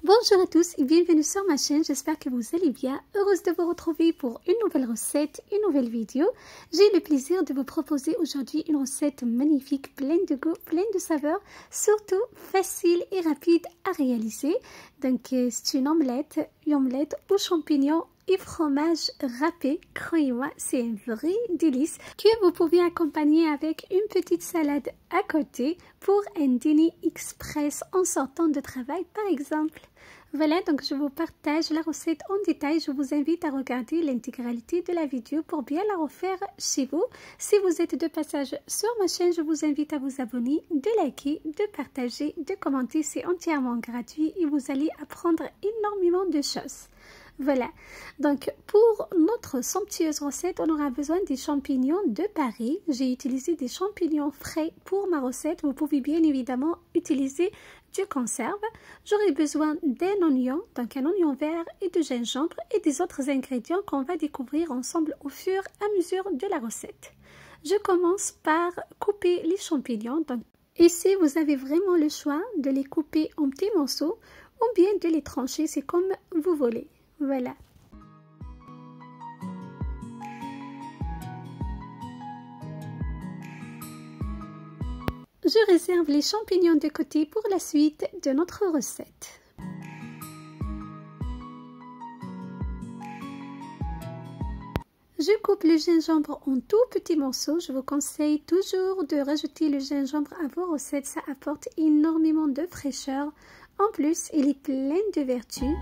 Bonjour à tous et bienvenue sur ma chaîne, j'espère que vous allez bien. Heureuse de vous retrouver pour une nouvelle recette, une nouvelle vidéo. J'ai le plaisir de vous proposer aujourd'hui une recette magnifique, pleine de goût, pleine de saveurs, surtout facile et rapide à réaliser. Donc c'est une omelette aux champignons et fromage râpé. Croyez-moi, c'est un vrai délice que vous pouvez accompagner avec une petite salade à côté pour un dîner express en sortant de travail par exemple. Voilà, donc je vous partage la recette en détail. Je vous invite à regarder l'intégralité de la vidéo pour bien la refaire chez vous. Si vous êtes de passage sur ma chaîne, je vous invite à vous abonner, de liker, de partager, de commenter. C'est entièrement gratuit et vous allez apprendre énormément de choses. Voilà, donc pour notre somptueuse recette, on aura besoin des champignons de Paris. J'ai utilisé des champignons frais pour ma recette. Vous pouvez bien évidemment utiliser du conserve. J'aurai besoin d'un oignon, donc un oignon vert et de gingembre et des autres ingrédients qu'on va découvrir ensemble au fur et à mesure de la recette. Je commence par couper les champignons. Donc, ici, vous avez vraiment le choix de les couper en petits morceaux ou bien de les trancher, c'est comme vous voulez. Voilà. Je réserve les champignons de côté pour la suite de notre recette. Je coupe le gingembre en tout petits morceaux. Je vous conseille toujours de rajouter le gingembre à vos recettes. Ça apporte énormément de fraîcheur. En plus, il est plein de vertus.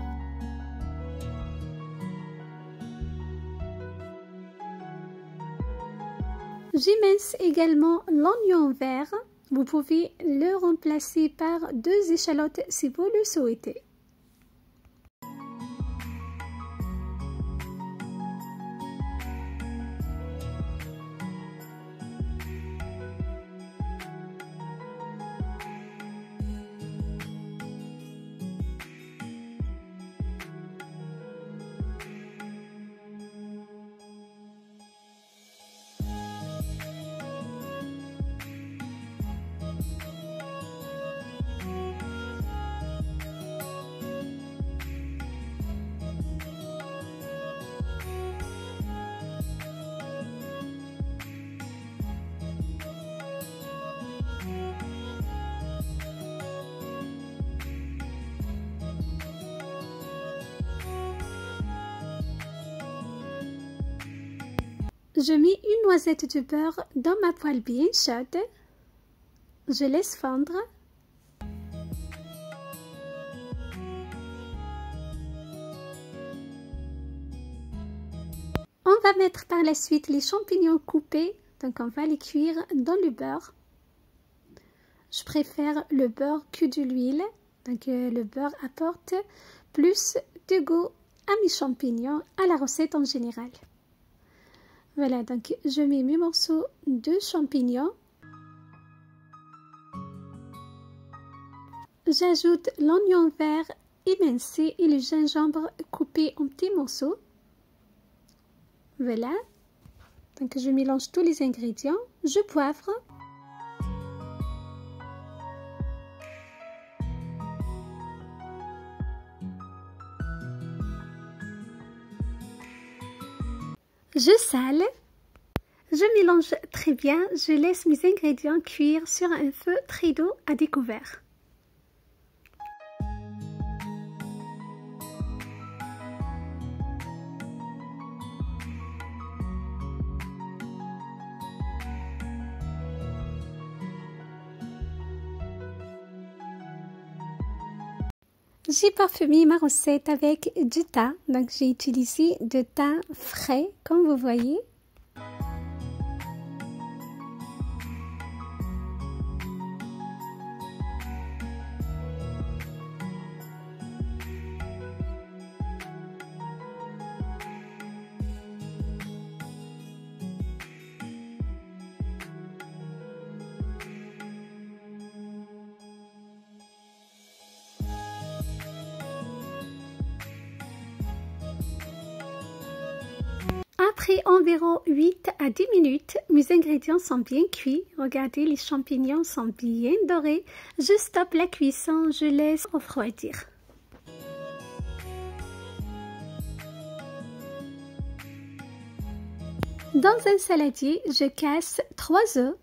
J'émince également l'oignon vert. Vous pouvez le remplacer par 2 échalotes si vous le souhaitez. Je mets une noisette de beurre dans ma poêle bien chaude. Je laisse fondre. On va mettre par la suite les champignons coupés. Donc on va les cuire dans le beurre. Je préfère le beurre que de l'huile. Donc le beurre apporte plus de goût à mes champignons, à la recette en général. Voilà, donc je mets mes morceaux de champignons. J'ajoute l'oignon vert émincé et le gingembre coupé en petits morceaux. Voilà, donc je mélange tous les ingrédients. Je poivre. Je sale, je mélange très bien, je laisse mes ingrédients cuire sur un feu très doux à découvert. J'ai parfumé ma recette avec du thym, donc j'ai utilisé du thym frais comme vous voyez. Après environ 8 à 10 minutes, mes ingrédients sont bien cuits. Regardez, les champignons sont bien dorés. Je stoppe la cuisson, je laisse refroidir. Dans un saladier, je casse 3 œufs.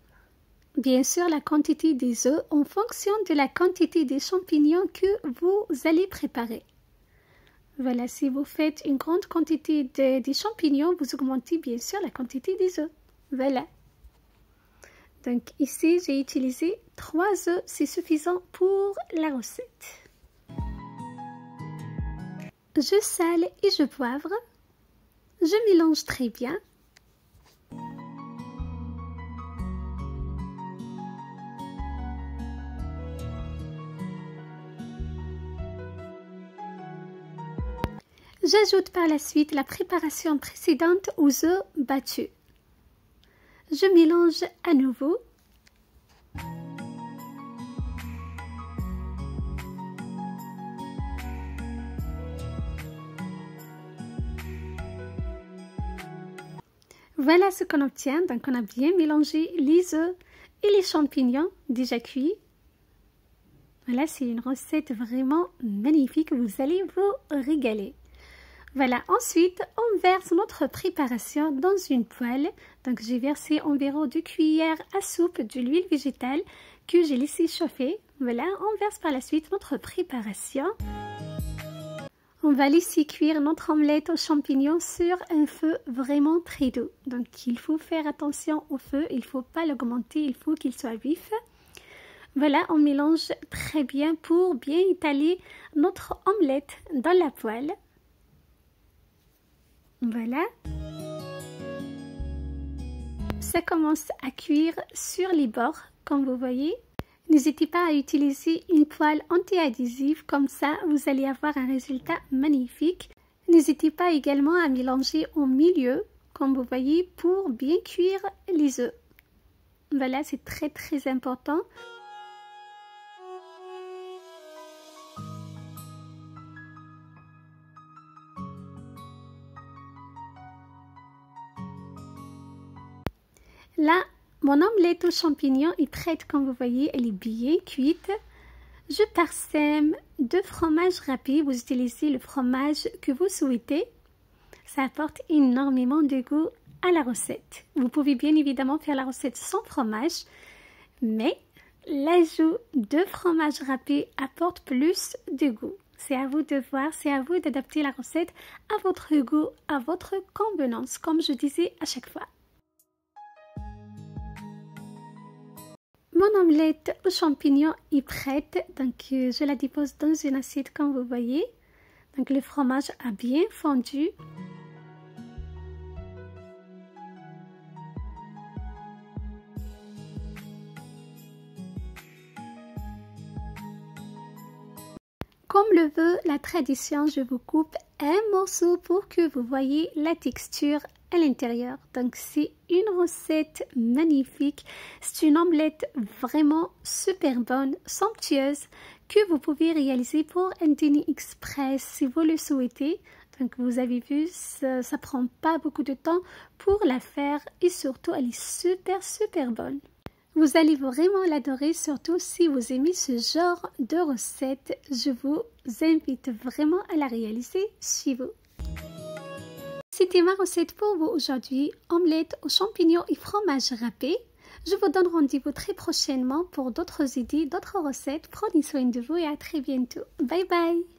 Bien sûr, la quantité des œufs en fonction de la quantité des champignons que vous allez préparer. Voilà, si vous faites une grande quantité des champignons, vous augmentez bien sûr la quantité des œufs. Voilà. Donc ici, j'ai utilisé 3 œufs, c'est suffisant pour la recette. Je sale et je poivre. Je mélange très bien. J'ajoute par la suite la préparation précédente aux œufs battus. Je mélange à nouveau. Voilà ce qu'on obtient. Donc on a bien mélangé les œufs et les champignons déjà cuits. Voilà, c'est une recette vraiment magnifique. Vous allez vous régaler. Voilà, ensuite, on verse notre préparation dans une poêle. Donc, j'ai versé environ 2 cuillères à soupe de l'huile végétale que j'ai laissé chauffer. Voilà, on verse par la suite notre préparation. On va laisser cuire notre omelette aux champignons sur un feu vraiment très doux. Donc, il faut faire attention au feu, il ne faut pas l'augmenter, il faut qu'il soit vif. Voilà, on mélange très bien pour bien étaler notre omelette dans la poêle. Voilà. Ça commence à cuire sur les bords, comme vous voyez. N'hésitez pas à utiliser une poêle anti-adhésive, comme ça vous allez avoir un résultat magnifique. N'hésitez pas également à mélanger au milieu, comme vous voyez, pour bien cuire les œufs. Voilà, c'est très important. Là, mon omelette aux champignons est prête, comme vous voyez, elle est bien cuite. Je parsème de fromage râpé, vous utilisez le fromage que vous souhaitez. Ça apporte énormément de goût à la recette. Vous pouvez bien évidemment faire la recette sans fromage, mais l'ajout de fromage râpé apporte plus de goût. C'est à vous de voir, c'est à vous d'adapter la recette à votre goût, à votre convenance, comme je disais à chaque fois. Mon omelette aux champignons est prête, donc je la dépose dans une assiette comme vous voyez. Donc le fromage a bien fondu. Comme le veut la tradition, je vous coupe un morceau pour que vous voyez la texture à l'intérieur. Donc c'est une recette magnifique, c'est une omelette vraiment super bonne, somptueuse, que vous pouvez réaliser pour un dîner express si vous le souhaitez. Donc vous avez vu, ça prend pas beaucoup de temps pour la faire et surtout elle est super bonne. Vous allez vraiment l'adorer, surtout si vous aimez ce genre de recette. Je vous invite vraiment à la réaliser chez vous. C'était ma recette pour vous aujourd'hui, omelette aux champignons et fromage râpé. Je vous donne rendez-vous très prochainement pour d'autres idées, d'autres recettes. Prenez soin de vous et à très bientôt. Bye bye!